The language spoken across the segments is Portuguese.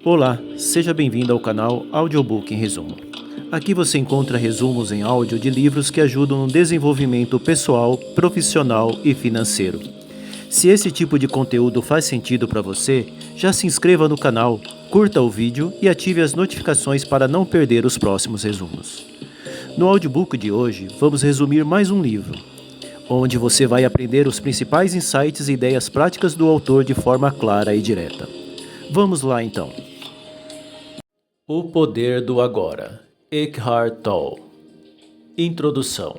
Olá, seja bem-vindo ao canal Audiobook em Resumo. Aqui você encontra resumos em áudio de livros que ajudam no desenvolvimento pessoal, profissional e financeiro. Se esse tipo de conteúdo faz sentido para você, já se inscreva no canal, curta o vídeo e ative as notificações para não perder os próximos resumos. No audiobook de hoje, vamos resumir mais um livro, onde você vai aprender os principais insights e ideias práticas do autor de forma clara e direta. Vamos lá então. O Poder do Agora, Eckhart Tolle. Introdução.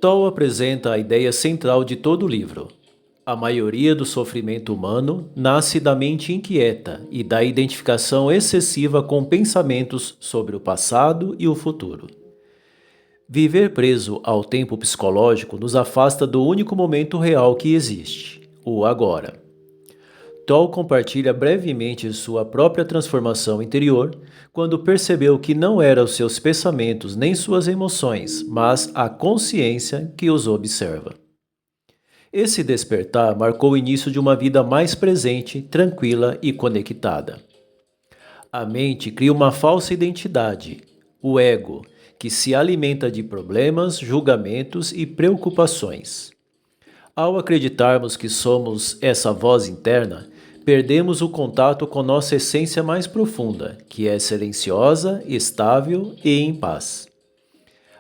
Tolle apresenta a ideia central de todo o livro. A maioria do sofrimento humano nasce da mente inquieta e da identificação excessiva com pensamentos sobre o passado e o futuro. Viver preso ao tempo psicológico nos afasta do único momento real que existe, o agora. Tolle compartilha brevemente sua própria transformação interior quando percebeu que não eram os seus pensamentos nem suas emoções, mas a consciência que os observa. Esse despertar marcou o início de uma vida mais presente, tranquila e conectada. A mente cria uma falsa identidade, o ego, que se alimenta de problemas, julgamentos e preocupações. Ao acreditarmos que somos essa voz interna, perdemos o contato com nossa essência mais profunda, que é silenciosa, estável e em paz.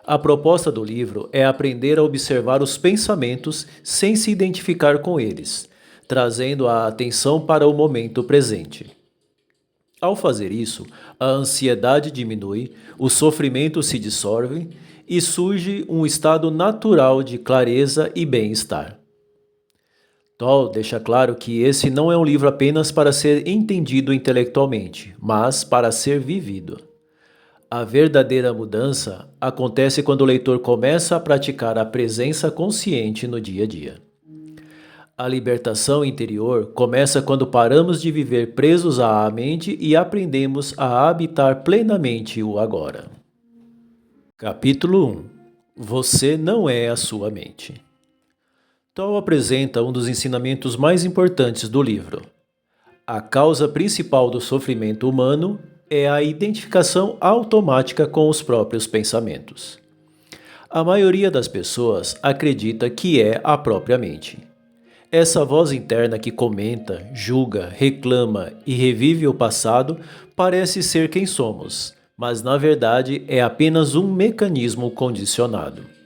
A proposta do livro é aprender a observar os pensamentos sem se identificar com eles, trazendo a atenção para o momento presente. Ao fazer isso, a ansiedade diminui, o sofrimento se dissolve e surge um estado natural de clareza e bem-estar. Tolle deixa claro que esse não é um livro apenas para ser entendido intelectualmente, mas para ser vivido. A verdadeira mudança acontece quando o leitor começa a praticar a presença consciente no dia a dia. A libertação interior começa quando paramos de viver presos à mente e aprendemos a habitar plenamente o agora. Capítulo 1. Você não é a sua mente. Tolle apresenta um dos ensinamentos mais importantes do livro. A causa principal do sofrimento humano é a identificação automática com os próprios pensamentos. A maioria das pessoas acredita que é a própria mente. Essa voz interna que comenta, julga, reclama e revive o passado parece ser quem somos, mas na verdade é apenas um mecanismo condicionado.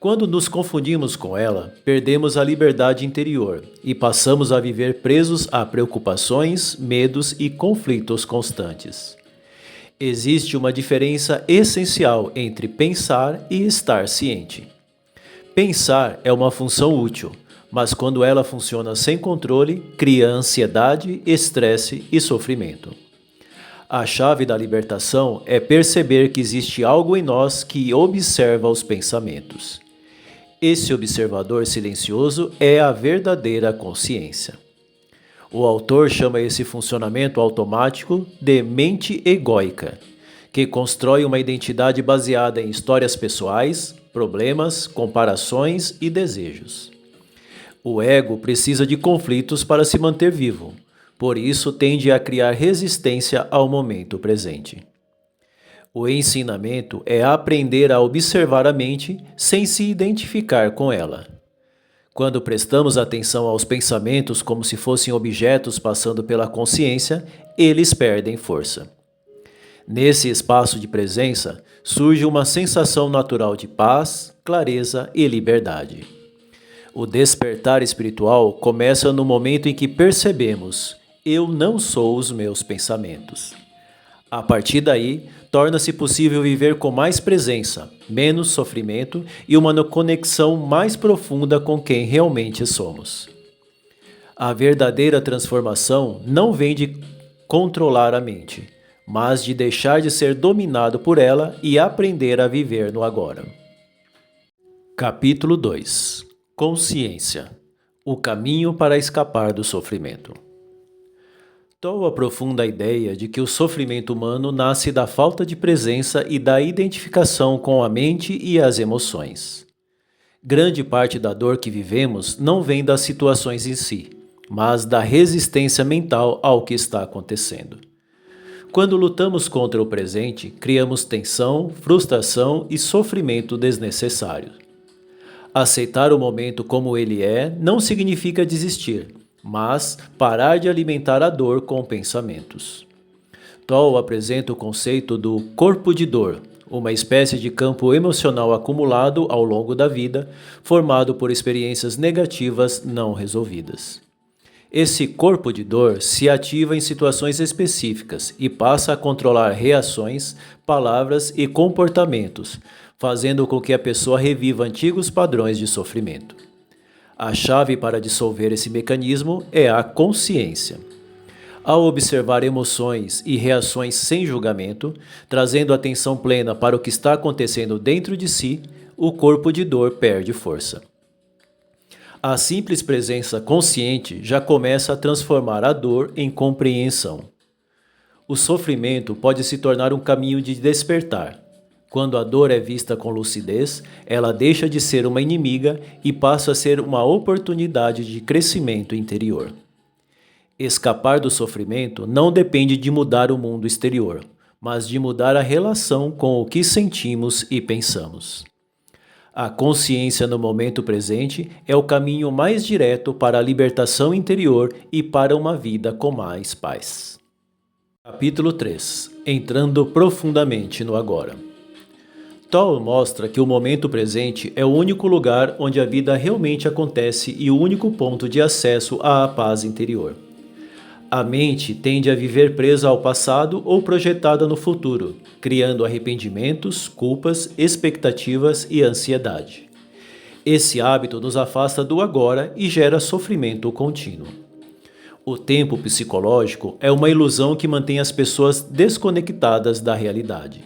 Quando nos confundimos com ela, perdemos a liberdade interior e passamos a viver presos a preocupações, medos e conflitos constantes. Existe uma diferença essencial entre pensar e estar ciente. Pensar é uma função útil, mas quando ela funciona sem controle, cria ansiedade, estresse e sofrimento. A chave da libertação é perceber que existe algo em nós que observa os pensamentos. Esse observador silencioso é a verdadeira consciência. O autor chama esse funcionamento automático de mente egóica, que constrói uma identidade baseada em histórias pessoais, problemas, comparações e desejos. O ego precisa de conflitos para se manter vivo, por isso tende a criar resistência ao momento presente. O ensinamento é aprender a observar a mente sem se identificar com ela. Quando prestamos atenção aos pensamentos como se fossem objetos passando pela consciência, eles perdem força. Nesse espaço de presença, surge uma sensação natural de paz, clareza e liberdade. O despertar espiritual começa no momento em que percebemos: eu não sou os meus pensamentos. A partir daí, torna-se possível viver com mais presença, menos sofrimento e uma conexão mais profunda com quem realmente somos. A verdadeira transformação não vem de controlar a mente, mas de deixar de ser dominado por ela e aprender a viver no agora. Capítulo 2. Consciência. O caminho para escapar do sofrimento. Tolle aprofunda a ideia de que o sofrimento humano nasce da falta de presença e da identificação com a mente e as emoções. Grande parte da dor que vivemos não vem das situações em si, mas da resistência mental ao que está acontecendo. Quando lutamos contra o presente, criamos tensão, frustração e sofrimento desnecessário. Aceitar o momento como ele é não significa desistir, mas parar de alimentar a dor com pensamentos. Toll apresenta o conceito do corpo de dor, uma espécie de campo emocional acumulado ao longo da vida, formado por experiências negativas não resolvidas. Esse corpo de dor se ativa em situações específicas e passa a controlar reações, palavras e comportamentos, fazendo com que a pessoa reviva antigos padrões de sofrimento. A chave para dissolver esse mecanismo é a consciência. Ao observar emoções e reações sem julgamento, trazendo atenção plena para o que está acontecendo dentro de si, o corpo de dor perde força. A simples presença consciente já começa a transformar a dor em compreensão. O sofrimento pode se tornar um caminho de despertar. Quando a dor é vista com lucidez, ela deixa de ser uma inimiga e passa a ser uma oportunidade de crescimento interior. Escapar do sofrimento não depende de mudar o mundo exterior, mas de mudar a relação com o que sentimos e pensamos. A consciência no momento presente é o caminho mais direto para a libertação interior e para uma vida com mais paz. Capítulo 3. Entrando profundamente no agora. Toll mostra que o momento presente é o único lugar onde a vida realmente acontece e o único ponto de acesso à paz interior. A mente tende a viver presa ao passado ou projetada no futuro, criando arrependimentos, culpas, expectativas e ansiedade. Esse hábito nos afasta do agora e gera sofrimento contínuo. O tempo psicológico é uma ilusão que mantém as pessoas desconectadas da realidade.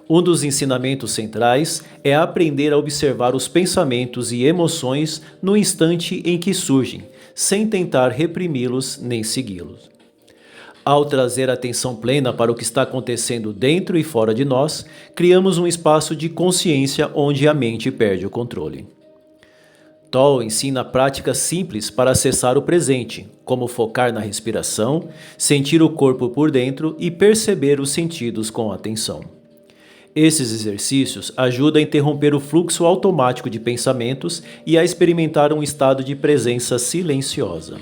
Um dos ensinamentos centrais é aprender a observar os pensamentos e emoções no instante em que surgem, sem tentar reprimi-los nem segui-los. Ao trazer atenção plena para o que está acontecendo dentro e fora de nós, criamos um espaço de consciência onde a mente perde o controle. Toll ensina práticas simples para acessar o presente, como focar na respiração, sentir o corpo por dentro e perceber os sentidos com atenção. Esses exercícios ajudam a interromper o fluxo automático de pensamentos e a experimentar um estado de presença silenciosa.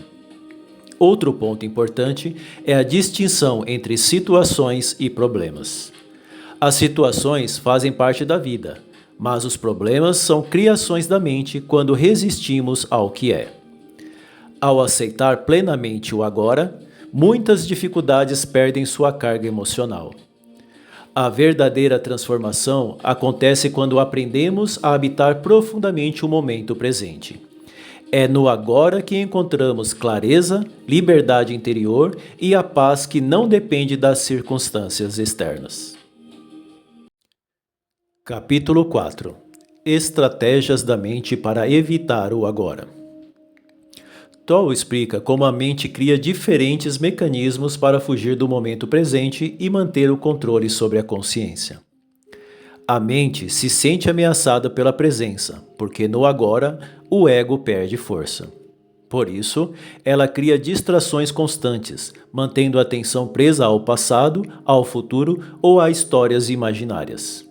Outro ponto importante é a distinção entre situações e problemas. As situações fazem parte da vida, mas os problemas são criações da mente quando resistimos ao que é. Ao aceitar plenamente o agora, muitas dificuldades perdem sua carga emocional. A verdadeira transformação acontece quando aprendemos a habitar profundamente o momento presente. É no agora que encontramos clareza, liberdade interior e a paz que não depende das circunstâncias externas. Capítulo 4. Estratégias da mente para evitar o agora. Toll explica como a mente cria diferentes mecanismos para fugir do momento presente e manter o controle sobre a consciência. A mente se sente ameaçada pela presença, porque no agora o ego perde força. Por isso, ela cria distrações constantes, mantendo a atenção presa ao passado, ao futuro ou a histórias imaginárias.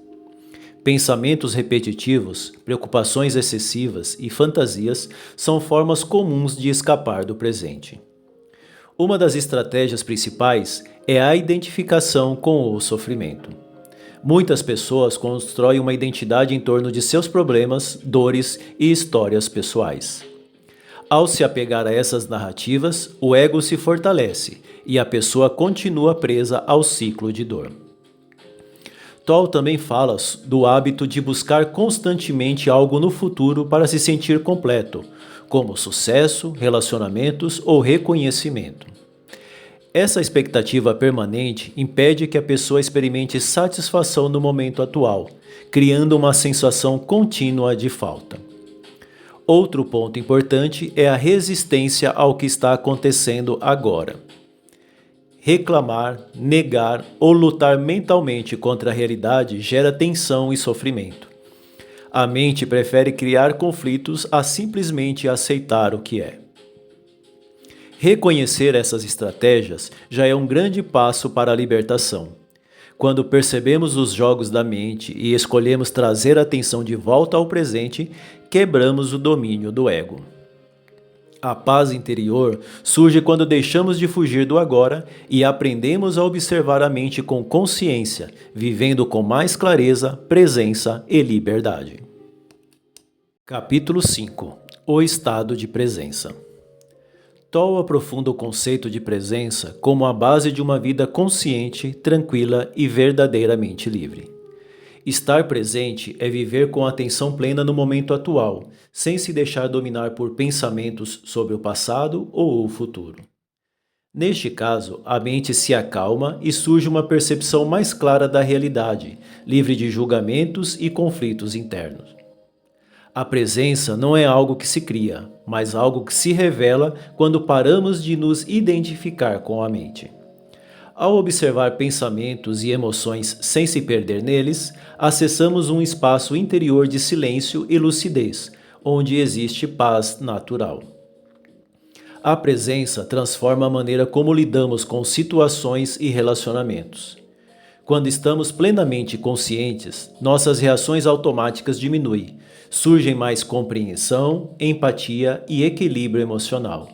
Pensamentos repetitivos, preocupações excessivas e fantasias são formas comuns de escapar do presente. Uma das estratégias principais é a identificação com o sofrimento. Muitas pessoas constroem uma identidade em torno de seus problemas, dores e histórias pessoais. Ao se apegar a essas narrativas, o ego se fortalece e a pessoa continua presa ao ciclo de dor. Toll também fala do hábito de buscar constantemente algo no futuro para se sentir completo, como sucesso, relacionamentos ou reconhecimento. Essa expectativa permanente impede que a pessoa experimente satisfação no momento atual, criando uma sensação contínua de falta. Outro ponto importante é a resistência ao que está acontecendo agora. Reclamar, negar ou lutar mentalmente contra a realidade gera tensão e sofrimento. A mente prefere criar conflitos a simplesmente aceitar o que é. Reconhecer essas estratégias já é um grande passo para a libertação. Quando percebemos os jogos da mente e escolhemos trazer a atenção de volta ao presente, quebramos o domínio do ego. A paz interior surge quando deixamos de fugir do agora e aprendemos a observar a mente com consciência, vivendo com mais clareza, presença e liberdade. Capítulo 5. O estado de presença. Toll aprofunda o conceito de presença como a base de uma vida consciente, tranquila e verdadeiramente livre. Estar presente é viver com atenção plena no momento atual, sem se deixar dominar por pensamentos sobre o passado ou o futuro. Neste caso, a mente se acalma e surge uma percepção mais clara da realidade, livre de julgamentos e conflitos internos. A presença não é algo que se cria, mas algo que se revela quando paramos de nos identificar com a mente. Ao observar pensamentos e emoções sem se perder neles, acessamos um espaço interior de silêncio e lucidez, onde existe paz natural. A presença transforma a maneira como lidamos com situações e relacionamentos. Quando estamos plenamente conscientes, nossas reações automáticas diminuem, surgem mais compreensão, empatia e equilíbrio emocional.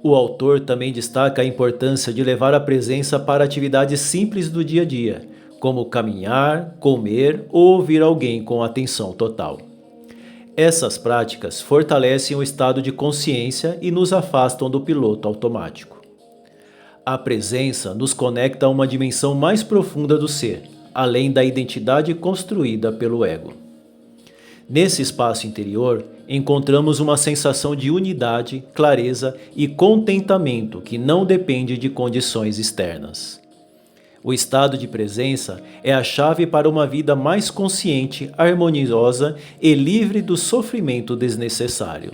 O autor também destaca a importância de levar a presença para atividades simples do dia a dia, como caminhar, comer ou ouvir alguém com atenção total. Essas práticas fortalecem o estado de consciência e nos afastam do piloto automático. A presença nos conecta a uma dimensão mais profunda do ser, além da identidade construída pelo ego. Nesse espaço interior, encontramos uma sensação de unidade, clareza e contentamento que não depende de condições externas. O estado de presença é a chave para uma vida mais consciente, harmoniosa e livre do sofrimento desnecessário.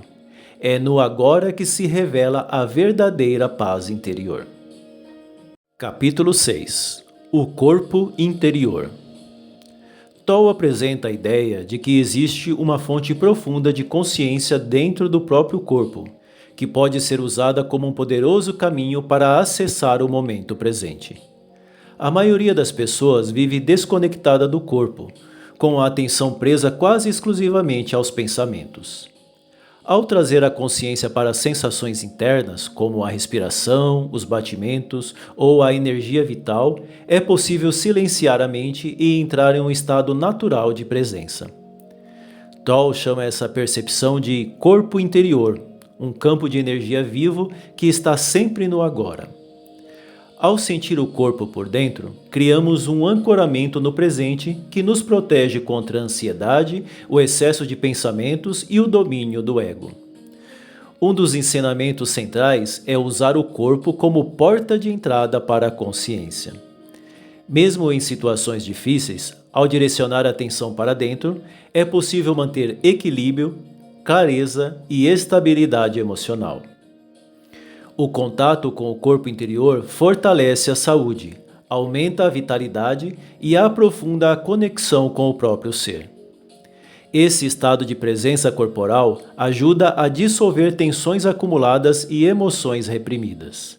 É no agora que se revela a verdadeira paz interior. Capítulo 6. O corpo interior. Toll apresenta a ideia de que existe uma fonte profunda de consciência dentro do próprio corpo, que pode ser usada como um poderoso caminho para acessar o momento presente. A maioria das pessoas vive desconectada do corpo, com a atenção presa quase exclusivamente aos pensamentos. Ao trazer a consciência para as sensações internas, como a respiração, os batimentos ou a energia vital, é possível silenciar a mente e entrar em um estado natural de presença. Toll chama essa percepção de corpo interior, um campo de energia vivo que está sempre no agora. Ao sentir o corpo por dentro, criamos um ancoramento no presente que nos protege contra a ansiedade, o excesso de pensamentos e o domínio do ego. Um dos ensinamentos centrais é usar o corpo como porta de entrada para a consciência. Mesmo em situações difíceis, ao direcionar a atenção para dentro, é possível manter equilíbrio, clareza e estabilidade emocional. O contato com o corpo interior fortalece a saúde, aumenta a vitalidade e aprofunda a conexão com o próprio ser. Esse estado de presença corporal ajuda a dissolver tensões acumuladas e emoções reprimidas.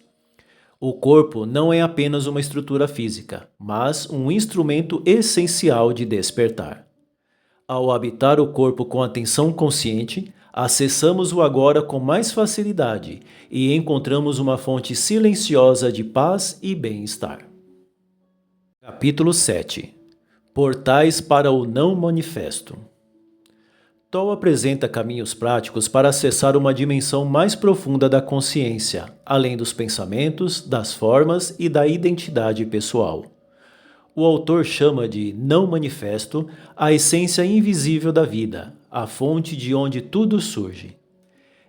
O corpo não é apenas uma estrutura física, mas um instrumento essencial de despertar. Ao habitar o corpo com atenção consciente, acessamos o agora com mais facilidade e encontramos uma fonte silenciosa de paz e bem-estar. Capítulo 7. Portais para o não manifesto. Toll apresenta caminhos práticos para acessar uma dimensão mais profunda da consciência, além dos pensamentos, das formas e da identidade pessoal. O autor chama de não manifesto a essência invisível da vida, a fonte de onde tudo surge.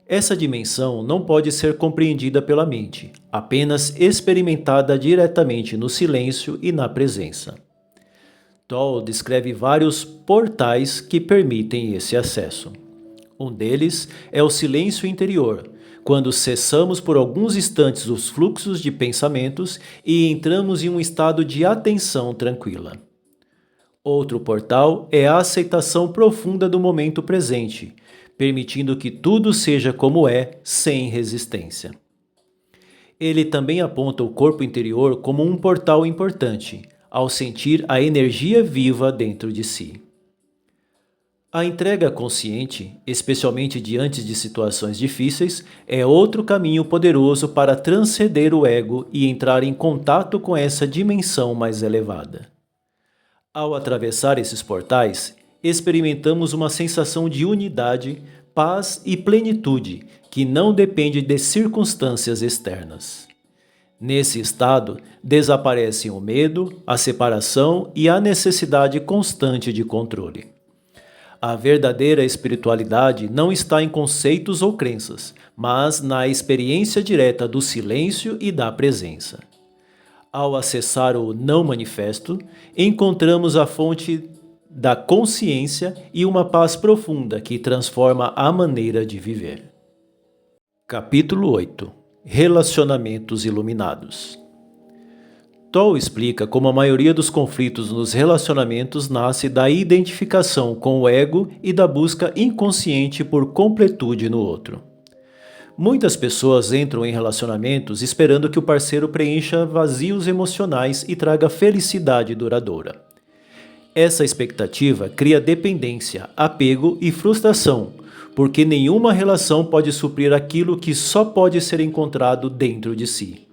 Essa dimensão não pode ser compreendida pela mente, apenas experimentada diretamente no silêncio e na presença. Toll descreve vários portais que permitem esse acesso. Um deles é o silêncio interior, quando cessamos por alguns instantes os fluxos de pensamentos e entramos em um estado de atenção tranquila. Outro portal é a aceitação profunda do momento presente, permitindo que tudo seja como é, sem resistência. Ele também aponta o corpo interior como um portal importante, ao sentir a energia viva dentro de si. A entrega consciente, especialmente diante de situações difíceis, é outro caminho poderoso para transcender o ego e entrar em contato com essa dimensão mais elevada. Ao atravessar esses portais, experimentamos uma sensação de unidade, paz e plenitude que não depende de circunstâncias externas. Nesse estado, desaparecem o medo, a separação e a necessidade constante de controle. A verdadeira espiritualidade não está em conceitos ou crenças, mas na experiência direta do silêncio e da presença. Ao acessar o não manifesto, encontramos a fonte da consciência e uma paz profunda que transforma a maneira de viver. Capítulo 8 – Relacionamentos iluminados. Toll explica como a maioria dos conflitos nos relacionamentos nasce da identificação com o ego e da busca inconsciente por completude no outro. Muitas pessoas entram em relacionamentos esperando que o parceiro preencha vazios emocionais e traga felicidade duradoura. Essa expectativa cria dependência, apego e frustração, porque nenhuma relação pode suprir aquilo que só pode ser encontrado dentro de si.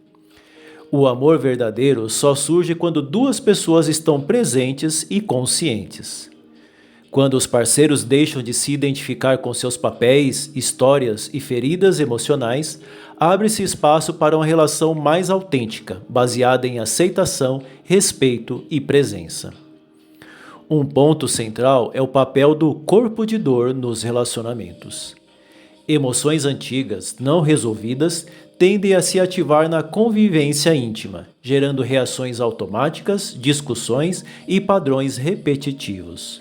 O amor verdadeiro só surge quando duas pessoas estão presentes e conscientes. Quando os parceiros deixam de se identificar com seus papéis, histórias e feridas emocionais, abre-se espaço para uma relação mais autêntica, baseada em aceitação, respeito e presença. Um ponto central é o papel do corpo de dor nos relacionamentos. Emoções antigas, não resolvidas, tendem a se ativar na convivência íntima, gerando reações automáticas, discussões e padrões repetitivos.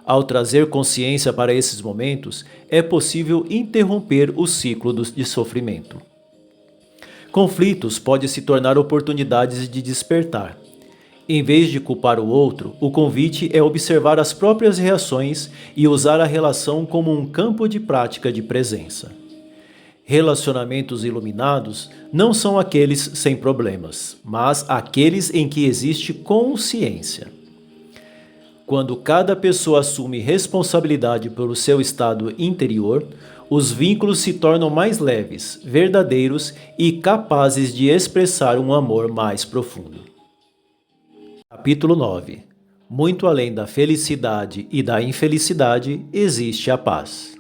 Ao trazer consciência para esses momentos, é possível interromper o ciclo de sofrimento. Conflitos podem se tornar oportunidades de despertar. Em vez de culpar o outro, o convite é observar as próprias reações e usar a relação como um campo de prática de presença. Relacionamentos iluminados não são aqueles sem problemas, mas aqueles em que existe consciência. Quando cada pessoa assume responsabilidade pelo seu estado interior, os vínculos se tornam mais leves, verdadeiros e capazes de expressar um amor mais profundo. Capítulo 9 – Muito além da felicidade e da infelicidade, existe a paz.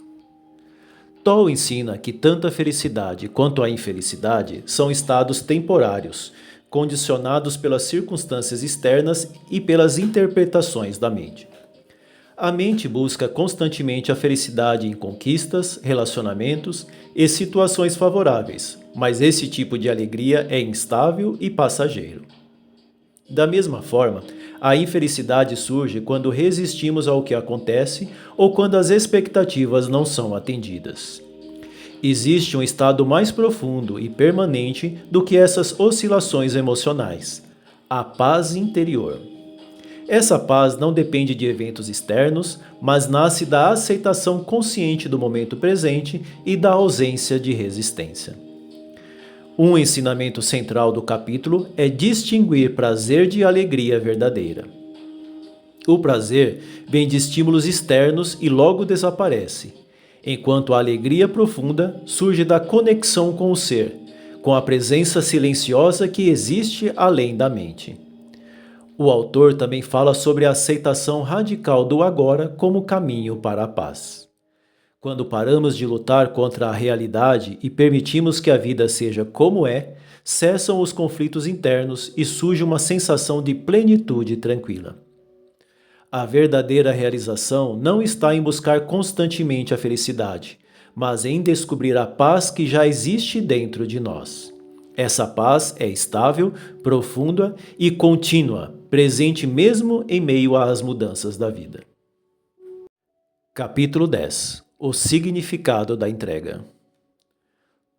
Toll ensina que tanto a felicidade quanto a infelicidade são estados temporários, condicionados pelas circunstâncias externas e pelas interpretações da mente. A mente busca constantemente a felicidade em conquistas, relacionamentos e situações favoráveis, mas esse tipo de alegria é instável e passageiro. Da mesma forma, a infelicidade surge quando resistimos ao que acontece ou quando as expectativas não são atendidas. Existe um estado mais profundo e permanente do que essas oscilações emocionais: a paz interior. Essa paz não depende de eventos externos, mas nasce da aceitação consciente do momento presente e da ausência de resistência. Um ensinamento central do capítulo é distinguir prazer de alegria verdadeira. O prazer vem de estímulos externos e logo desaparece, enquanto a alegria profunda surge da conexão com o ser, com a presença silenciosa que existe além da mente. O autor também fala sobre a aceitação radical do agora como caminho para a paz. Quando paramos de lutar contra a realidade e permitimos que a vida seja como é, cessam os conflitos internos e surge uma sensação de plenitude tranquila. A verdadeira realização não está em buscar constantemente a felicidade, mas em descobrir a paz que já existe dentro de nós. Essa paz é estável, profunda e contínua, presente mesmo em meio às mudanças da vida. Capítulo 10 – O significado da entrega.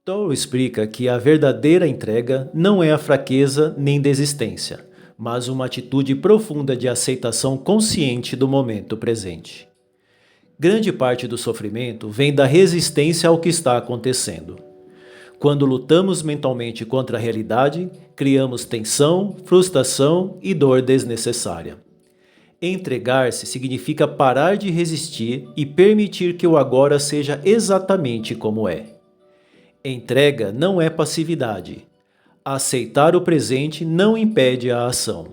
Toll explica que a verdadeira entrega não é a fraqueza nem desistência, mas uma atitude profunda de aceitação consciente do momento presente. Grande parte do sofrimento vem da resistência ao que está acontecendo. Quando lutamos mentalmente contra a realidade, criamos tensão, frustração e dor desnecessária. Entregar-se significa parar de resistir e permitir que o agora seja exatamente como é. Entrega não é passividade. Aceitar o presente não impede a ação.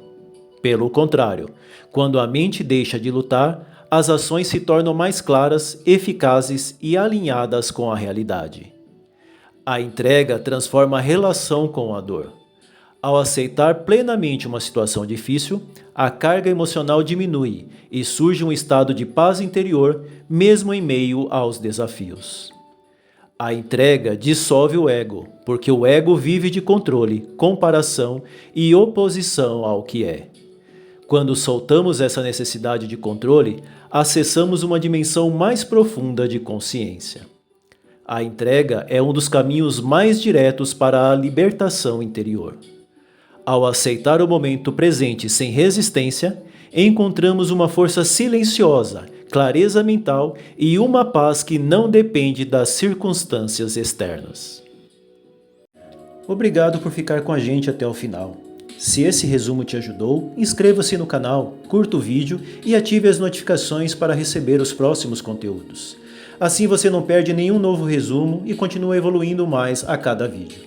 Pelo contrário, quando a mente deixa de lutar, as ações se tornam mais claras, eficazes e alinhadas com a realidade. A entrega transforma a relação com a dor. Ao aceitar plenamente uma situação difícil, a carga emocional diminui e surge um estado de paz interior, mesmo em meio aos desafios. A entrega dissolve o ego, porque o ego vive de controle, comparação e oposição ao que é. Quando soltamos essa necessidade de controle, acessamos uma dimensão mais profunda de consciência. A entrega é um dos caminhos mais diretos para a libertação interior. Ao aceitar o momento presente sem resistência, encontramos uma força silenciosa, clareza mental e uma paz que não depende das circunstâncias externas. Obrigado por ficar com a gente até o final. Se esse resumo te ajudou, inscreva-se no canal, curta o vídeo e ative as notificações para receber os próximos conteúdos. Assim você não perde nenhum novo resumo e continua evoluindo mais a cada vídeo.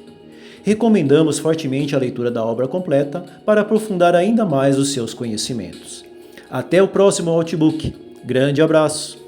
Recomendamos fortemente a leitura da obra completa para aprofundar ainda mais os seus conhecimentos. Até o próximo Audiobook. Grande abraço!